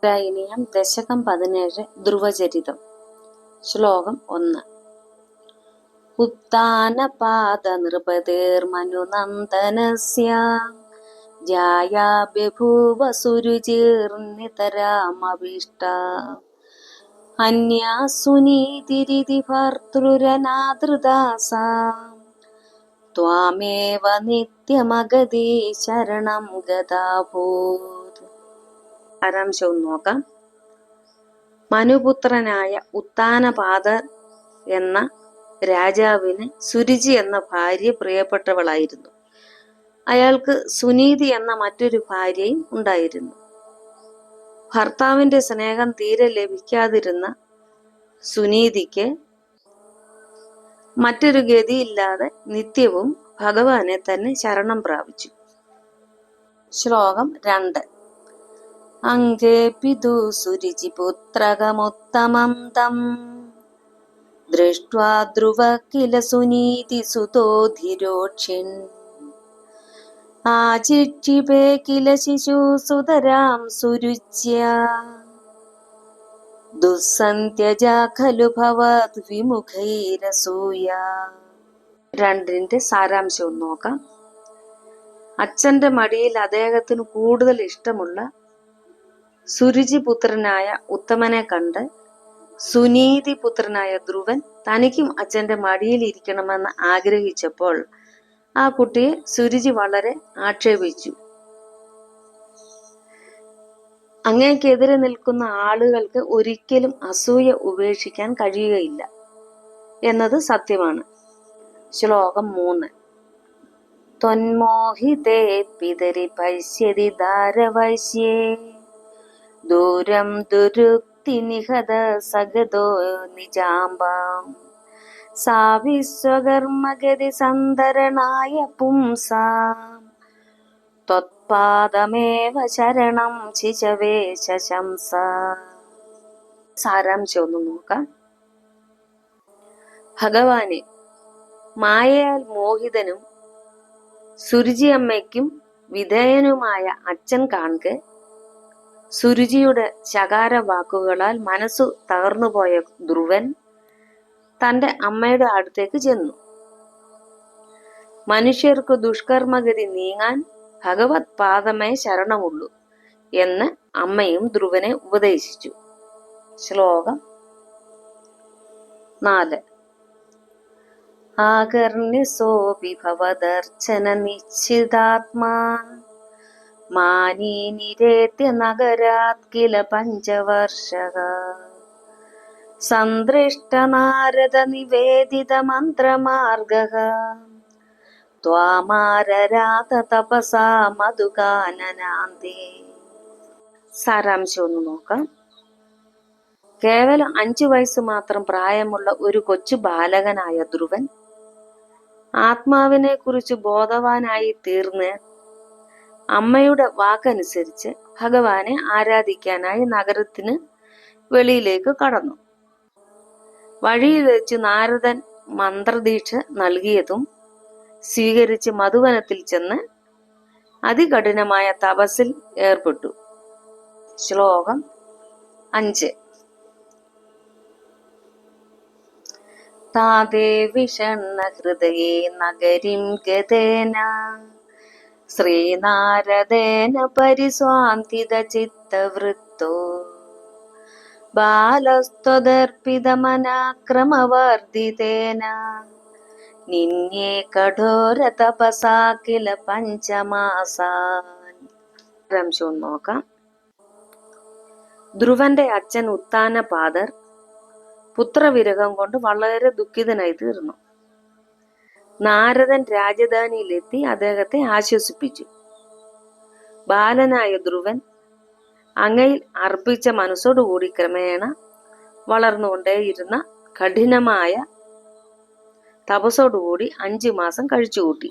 ഉത്തരായനീയം ദശകം 17 ധ്രുവചരിതം. ശ്ലോകം 1. ഉത്താനപാദ നൃപതേർമനുനന്ദനസ്യ ജായാ ബഭൂവ സുരുചിർനിതരാമവിഷ്ട അന്യാ സുനീതിരിതി ഭർതൃരനാദൃദാസാ ത്വാമേവ നിത്യമഗതി ശരണം ഗതാഭൂത്. സാരാംശവും നോക്കാം. മനുപുത്രനായ ഉത്താനപാദർ എന്ന രാജാവിന് സുരുചി എന്ന ഭാര്യ പ്രിയപ്പെട്ടവളായിരുന്നു. അയാൾക്ക് സുനീതി എന്ന മറ്റൊരു ഭാര്യയും ഉണ്ടായിരുന്നു. ഭർത്താവിന്റെ സ്നേഹം തീരെ ലഭിക്കാതിരുന്ന സുനീതിക്ക് മറ്റൊരു ഗതിയില്ലാതെ നിത്യവും ഭഗവാനെ തന്നെ ശരണം പ്രാപിച്ചു. ശ്ലോകം 2. അംഗേപിതു സുരുചിപുത്രകമുത്തമം തം ദൃഷ്ട്വാ ധ്രുവ കില സുനീതി സുതോധിരോക്ഷിൻ ആചിക്ഷിപേ കില ശിശുസുതരാം സുരുച്യ ദുസ്സന്ത്യജാ ഖലു ഭവത് വിമുഖൈരസൂയ. രണ്ടിന്റെ സാരാംശവും നോക്കാം. അച്ഛന്റെ മടിയിൽ അദ്ദേഹത്തിന് കൂടുതൽ ഇഷ്ടമുള്ള സുരുചിപുത്രനായ ഉത്തമനെ കണ്ട് സുനീതിപുത്രനായ ധ്രുവൻ തനിക്കും അച്ഛന്റെ മടിയിൽ ഇരിക്കണമെന്ന് ആഗ്രഹിച്ചപ്പോൾ ആ കുട്ടിയെ സുരുചി വളരെ ആക്ഷേപിച്ചു. അങ്ങേക്കെതിരെ നിൽക്കുന്ന ആളുകൾക്ക് ഒരിക്കലും അസൂയ ഉപേക്ഷിക്കാൻ കഴിയുകയില്ല എന്നത് സത്യമാണ്. ശ്ലോകം 3. ത്വന്മോഹിതേ പിതരി പശ്യതി ദാരവശ്യേ ദൂരം ദുരുക്തി നിഹത സഗതോ നിജാംബാം സാ വിശ്വകർമ്മഗതി സന്തരണായ പുംസാം ത്വത്പാദമേവ ശരണം ശിശവേ ശശംസ. സാരാംശം ഒന്ന് നോക്കാം. ഭഗവാനെ, മായയാൽ മോഹിതനും സുരുചിയമ്മയ്ക്കും വിധേയനുമായ അച്ഛൻ കാൺകെ സുരുചിയുടെ ശകാര വാക്കുകളാൽ മനസ്സു തകർന്നുപോയ ധ്രുവൻ തന്റെ അമ്മയുടെ അടുത്തേക്ക് ചെന്നു. മനുഷ്യർക്ക് ദുഷ്കർമ്മഗതി നീങ്ങാൻ ഭഗവത് പാദമേ ശരണമുള്ളൂ എന്ന് അമ്മയും ധ്രുവനെ ഉപദേശിച്ചു. ശ്ലോകം 4. ആകർണ്യസോപി ഭവദർശന നിശ്ചിതാത്മാ മാനീ നിരേത്യ നഗരാത് കില പഞ്ചവർഷഃ സന്തൃഷ്ട നാരദ നിവേദിത മന്ത്രമാർഗഃ ത്വാമാരരാത തപസാ മധുകാനനാന്തേ. സാരാംശം ഒന്ന് നോക്കാം. കേവലം 5 വയസ്സ് മാത്രം പ്രായമുള്ള ഒരു കൊച്ചു ബാലകനായ ധ്രുവൻ ആത്മാവിനെ കുറിച്ച് ബോധവാനായി തീർന്ന് അമ്മയുടെ വാക്കനുസരിച്ച് ഭഗവാനെ ആരാധിക്കാനായി നഗരത്തിന് വെളിയിലേക്ക് കടന്നു. വഴിയിൽ വെച്ച് നാരദൻ മന്ത്രദീക്ഷ നൽകിയതും സ്വീകരിച്ച് മധുവനത്തിൽ ചെന്ന് അതികഠിനമായ തപസ്സിൽ ഏർപ്പെട്ടു. ശ്ലോകം 5. താതേ വിഷണ്ണ ഹൃദയേ നഗരിം ഗതേന ശ്രീനാരദേന പരിസ്വാന്തിത ചിത്തവൃത്തോ ബാലസ്ത്വദർപ്പിതമനാക്രമവർദ്ധിതേന നിന്യേ കഠോര തപസാ കില പഞ്ചമാസാൻ. സാരാംശം നോക്കാം. ധ്രുവന്റെ അച്ഛൻ ഉത്താനപാദർ പുത്രവിരഹം കൊണ്ട് വളരെ ദുഃഖിതനായി തീർന്നു. നാരദൻ രാജധാനിയിലെത്തി അദ്ദേഹത്തെ ആശ്വസിപ്പിച്ചു. ബാലനായ ധ്രുവൻ അങ്ങയിൽ അർപ്പിച്ച മനസ്സോടുകൂടി ക്രമേണ വളർന്നുകൊണ്ടേയിരുന്ന കഠിനമായ തപസ്സോടുകൂടി 5 മാസം കഴിച്ചുകൂട്ടി.